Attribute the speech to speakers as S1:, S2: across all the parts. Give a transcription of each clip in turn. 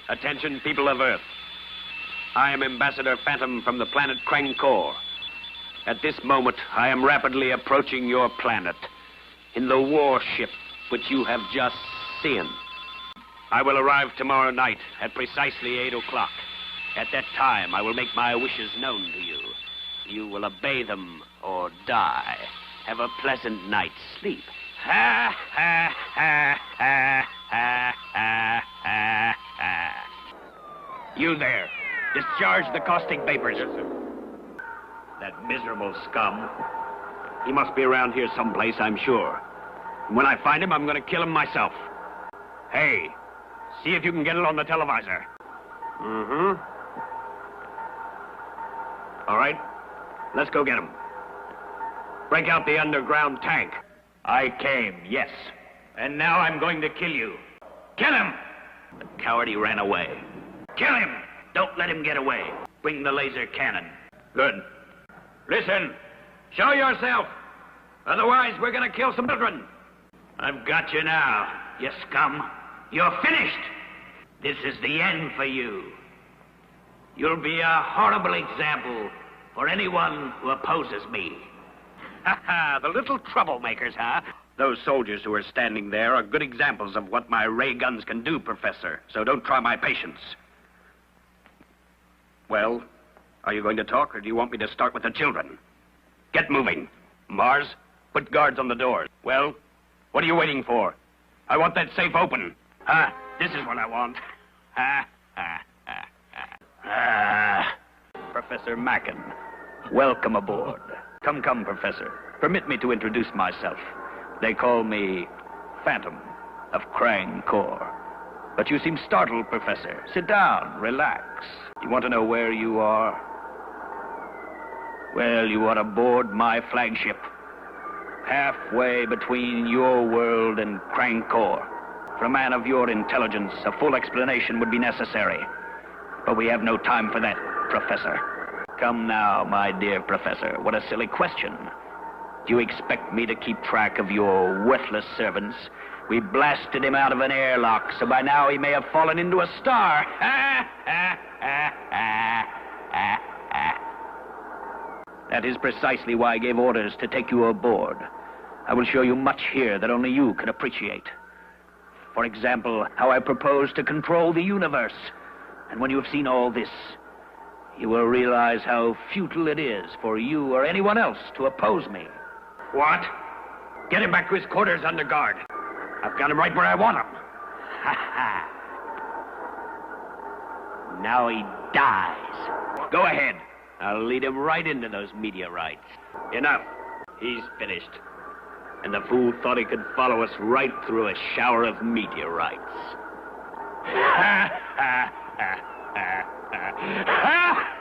S1: Attention, people of Earth. I am Ambassador Phantom from the planet Krankor. At this moment, I am rapidly approaching your planet in the warship which you have just seen. I will arrive tomorrow night at precisely 8 o'clock. At that time, I will make my wishes known to you. You will obey them or die. Have a pleasant night's sleep. Ha, ha, ha, ha, ha, ha, ha, ha. You there, discharge the caustic vapors. Yes, sir. That miserable scum. He must be around here someplace, I'm sure. And when I find him, I'm going to kill him myself. Hey, see if you can get it on the televisor. Mm-hmm. All right, let's go get him. Break out the underground tank. I came, yes. And now I'm going to kill you. Kill him! The coward, he ran away. Kill him! Don't let him get away. Bring the laser cannon. Good. Listen, show yourself. Otherwise, we're gonna kill some children. I've got you now, you scum. You're finished. This is the end for you. You'll be a horrible example for anyone who opposes me. Ha ha, the little troublemakers, huh? Those soldiers who are standing there are good examples of what my ray guns can do, Professor. So don't try my patience. Well, are you going to talk, or do you want me to start with the children? Get moving. Mars, put guards on the doors. Well, what are you waiting for? I want that safe open. This is what I want. Professor Mackin, welcome aboard. Come, Professor. Permit me to introduce myself. They call me Phantom of Krankor. But you seem startled, Professor. Sit down, relax. You want to know where you are? Well, you are aboard my flagship. Halfway between your world and Krankor. For a man of your intelligence, a full explanation would be necessary. But we have no time for that, Professor. Come now, my dear Professor. What a silly question. Do you expect me to keep track of your worthless servants? We blasted him out of an airlock, so by now he may have fallen into a star. That is precisely why I gave orders to take you aboard. I will show you much here that only you can appreciate. For example, how I propose to control the universe. And when you have seen all this, you will realize how futile it is for you or anyone else to oppose me. What? Get him back to his quarters under guard. I've got him right where I want him. Ha ha. Now he dies. Go ahead. I'll lead him right into those meteorites. Enough. He's finished. And the fool thought he could follow us right through a shower of meteorites. Ha ha ha ha ha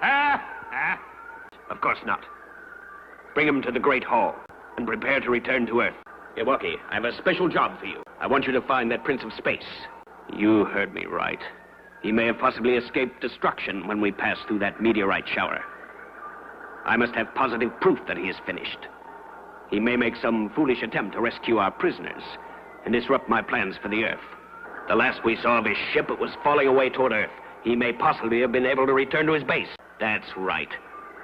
S1: ha ha. Of course not. Bring him to the Great Hall and prepare to return to Earth. Iwaki, I have a special job for you. I want you to find that Prince of Space. You heard me right. He may have possibly escaped destruction when we pass through that meteorite shower. I must have positive proof that he is finished. He may make some foolish attempt to rescue our prisoners and disrupt my plans for the Earth. The last we saw of his ship, it was falling away toward Earth. He may possibly have been able to return to his base. That's right.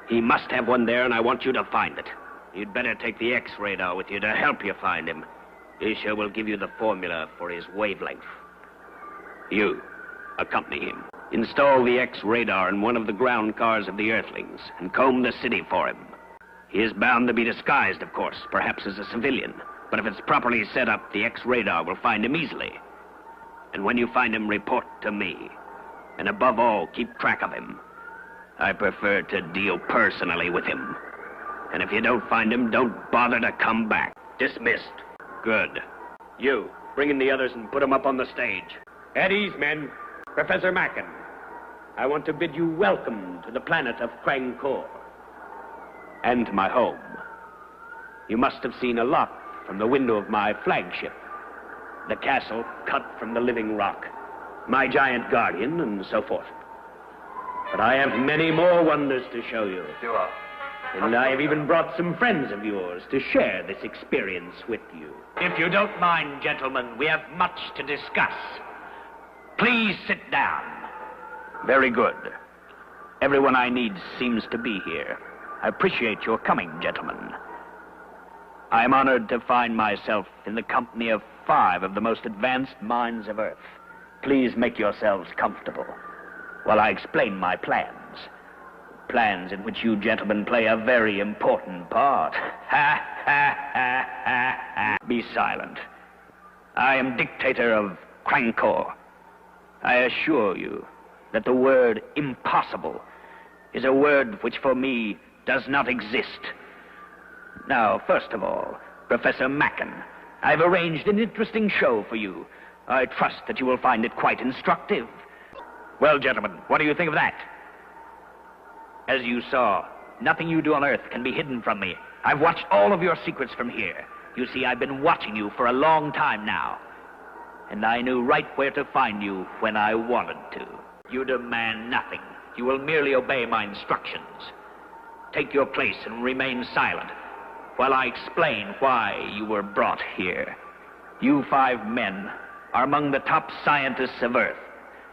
S1: He must have one there, and I want you to find it. You'd better take the X radar with you to help you find him. Isha will give you the formula for his wavelength. You, accompany him. Install the X radar in one of the ground cars of the Earthlings and comb the city for him. He is bound to be disguised, of course, perhaps as a civilian. But if it's properly set up, the X radar will find him easily. And when you find him, report to me. And above all, keep track of him. I prefer to deal personally with him. And if you don't find him, don't bother to come back. Dismissed. Good. You, bring in the others and put them up on the stage. At ease, men. Professor Mackin, I want to bid you welcome to the planet of Krankor. And to my home. You must have seen a lot from the window of my flagship. The castle cut from the living rock. My giant guardian, and so forth. But I have many more wonders to show you.
S2: Sure.
S1: And I have even brought some friends of yours to share this experience with you. If you don't mind, gentlemen, we have much to discuss. Please sit down. Very good. Everyone I need seems to be here. I appreciate your coming, gentlemen. I am honored to find myself in the company of 5 of the most advanced minds of Earth. Please make yourselves comfortable while I explain my plans. Plans in which you gentlemen play a very important part. Ha, ha, ha, ha, ha. Be silent. I am Dictator of Krankor. I assure you that the word impossible is a word which for me does not exist. Now, first of all, Professor Macken, I've arranged an interesting show for you. I trust that you will find it quite instructive. Well, gentlemen, what do you think of that? As you saw, nothing you do on Earth can be hidden from me. I've watched all of your secrets from here. You see, I've been watching you for a long time now. And I knew right where to find you when I wanted to. You demand nothing. You will merely obey my instructions. Take your place and remain silent while I explain why you were brought here. You 5 men are among the top scientists of Earth.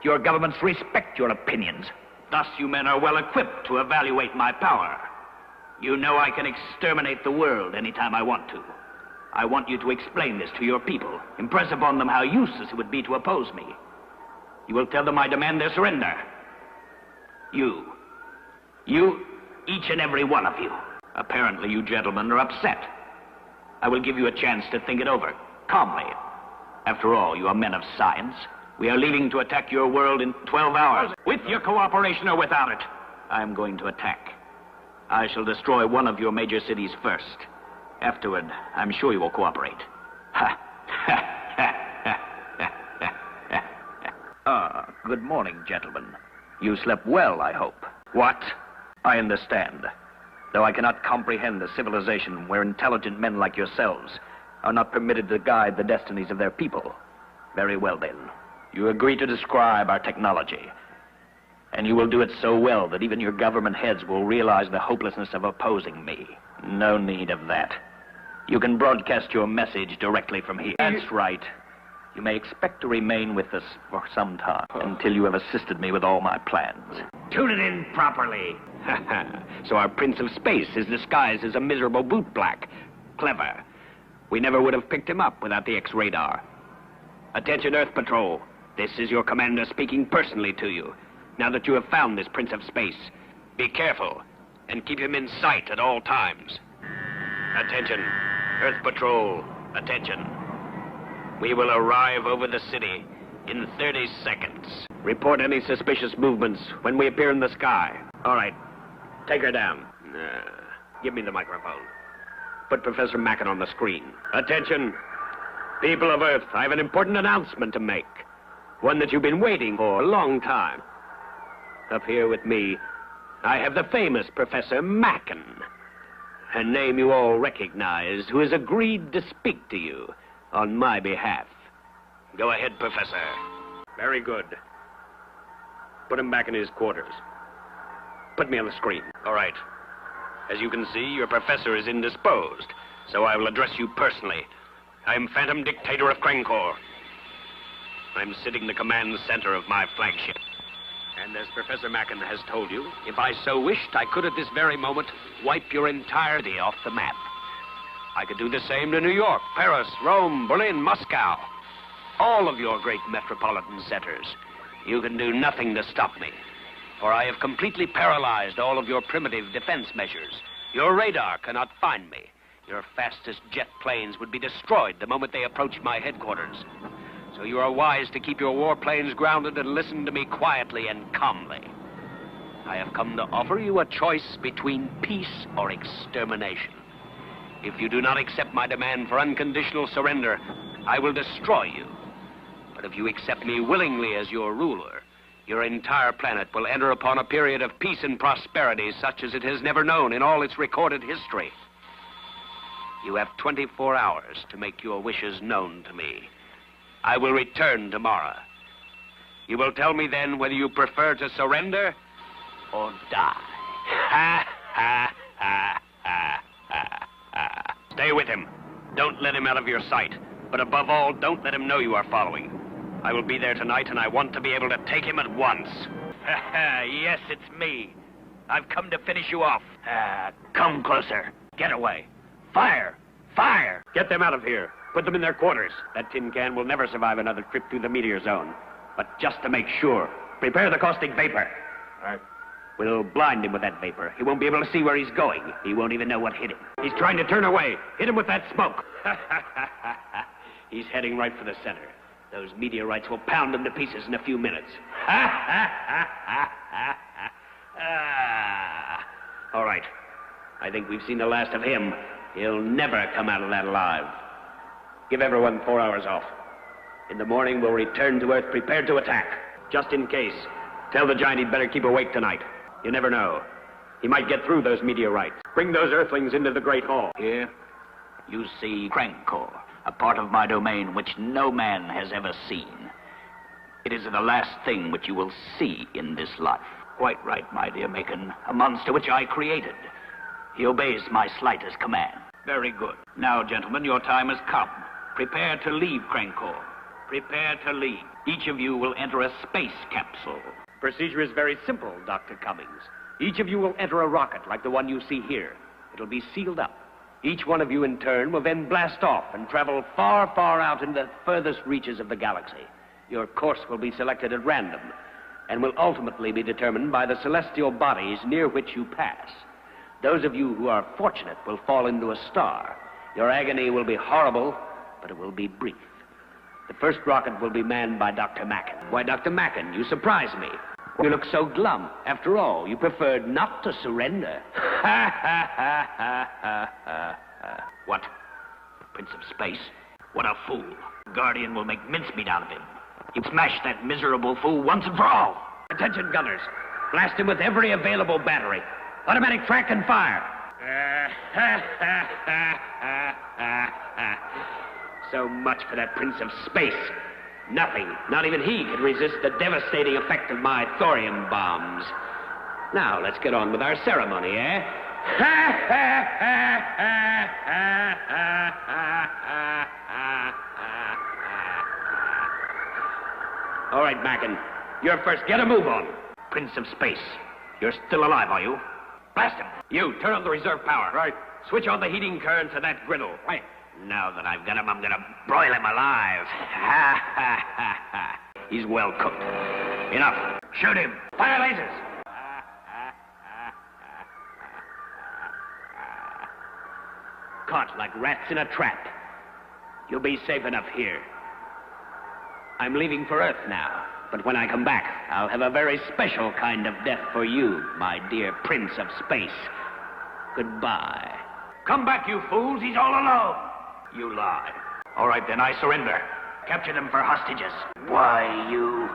S1: Your governments respect your opinions. Thus, you men are well equipped to evaluate my power. You know I can exterminate the world anytime I want to. I want you to explain this to your people. Impress upon them how useless it would be to oppose me. You will tell them I demand their surrender. You, each and every one of you. Apparently, you gentlemen are upset. I will give you a chance to think it over, calmly. After all, you are men of science. We are leaving to attack your world in 12 hours. With your cooperation or without it, I am going to attack. I shall destroy one of your major cities first. Afterward, I'm sure you will cooperate. Good morning, gentlemen. You slept well, I hope. What? I understand. Though I cannot comprehend a civilization where intelligent men like yourselves are not permitted to guide the destinies of their people. Very well, then. You agree to describe our technology. And you will do it so well that even your government heads will realize the hopelessness of opposing me. No need of that. You can broadcast your message directly from here. That's right. You may expect to remain with us for some time, until you have assisted me with all my plans. Tune it in properly. So our Prince of Space is disguised as a miserable bootblack. Clever. We never would have picked him up without the X-radar. Attention, Earth Patrol. This is your commander speaking personally to you. Now that you have found this Prince of Space, be careful and keep him in sight at all times. Attention, Earth Patrol, attention. We will arrive over the city in 30 seconds. Report any suspicious movements when we appear in the sky. All right, take her down. Give me the microphone. Put Professor Macken on the screen. Attention, people of Earth, I have an important announcement to make. One that you've been waiting for a long time. Up here with me, I have the famous Professor Macken. A name you all recognize, who has agreed to speak to you on my behalf. Go ahead, Professor. Very good. Put him back in his quarters. Put me on the screen. All right. As you can see, your professor is indisposed, so I will address you personally. I am Phantom Dictator of Krankor. I'm sitting in the command center of my flagship. And as Professor Macken has told you, if I so wished, I could at this very moment wipe your entirety off the map. I could do the same to New York, Paris, Rome, Berlin, Moscow. All of your great metropolitan centers. You can do nothing to stop me, for I have completely paralyzed all of your primitive defense measures. Your radar cannot find me. Your fastest jet planes would be destroyed the moment they approach my headquarters. So you are wise to keep your warplanes grounded and listen to me quietly and calmly. I have come to offer you a choice between peace or extermination. If you do not accept my demand for unconditional surrender, I will destroy you. But if you accept me willingly as your ruler, your entire planet will enter upon a period of peace and prosperity such as it has never known in all its recorded history. You have 24 hours to make your wishes known to me. I will return tomorrow. You will tell me then whether you prefer to surrender or die. Ha, ha, ha, ha, ha, ha. Stay with him. Don't let him out of your sight. But above all, don't let him know you are following. I will be there tonight, and I want to be able to take him at once. Yes, it's me. I've come to finish you off. Come closer. Get away. Fire! Fire! Get them out of here. Put them in their quarters. That tin can will never survive another trip through the meteor zone. But just to make sure, prepare the caustic vapor. Right. We'll blind him with that vapor. He won't be able to see where he's going. He won't even know what hit him. He's trying to turn away. Hit him with that smoke. He's heading right for the center. Those meteorites will pound him to pieces in a few minutes. All right. I think we've seen the last of him. He'll never come out of that alive. Give everyone 4 hours off. In the morning, we'll return to Earth prepared to attack. Just in case, tell the giant he'd better keep awake tonight. You never know. He might get through those meteorites. Bring those Earthlings into the Great Hall. Here, you see Krankor, a part of my domain which no man has ever seen. It is the last thing which you will see in this life. Quite right, my dear Macon. A monster which I created. He obeys my slightest command. Very good. Now, gentlemen, your time has come. Prepare to leave Krankor. Prepare to leave. Each of you will enter a space capsule. Procedure is very simple, Dr. Cummings. Each of you will enter a rocket like the one you see here. It'll be sealed up. Each one of you in turn will then blast off and travel far, far out in the furthest reaches of the galaxy. Your course will be selected at random and will ultimately be determined by the celestial bodies near which you pass. Those of you who are fortunate will fall into a star. Your agony will be horrible, but it will be brief. The first rocket will be manned by Dr. Macon. Why, Dr. Macon, you surprise me. You look so glum. After all, you preferred not to surrender. What? Prince of Space? What a fool. Guardian will make mincemeat out of him. He'll smash that miserable fool once and for all. Attention, gunners. Blast him with every available battery. Automatic track and fire. So much for that Prince of Space. Nothing, not even he, could resist the devastating effect of my thorium bombs. Now, let's get on with our ceremony, eh? All right, Macon. You're first. Get a move on. Prince of Space. You're still alive, are you? Blast him. You, turn on the reserve power. Right. Switch on the heating current to that griddle. Right. Now that I've got him, I'm gonna broil him alive. He's well cooked. Enough. Shoot him. Fire lasers. Caught like rats in a trap. You'll be safe enough here. I'm leaving for Earth now, but when I come back, I'll have a very special kind of death for you, my dear Prince of Space. Goodbye. Come back, you fools. He's all alone. You lie. All right, then, I surrender. Capture them for hostages. Why, you...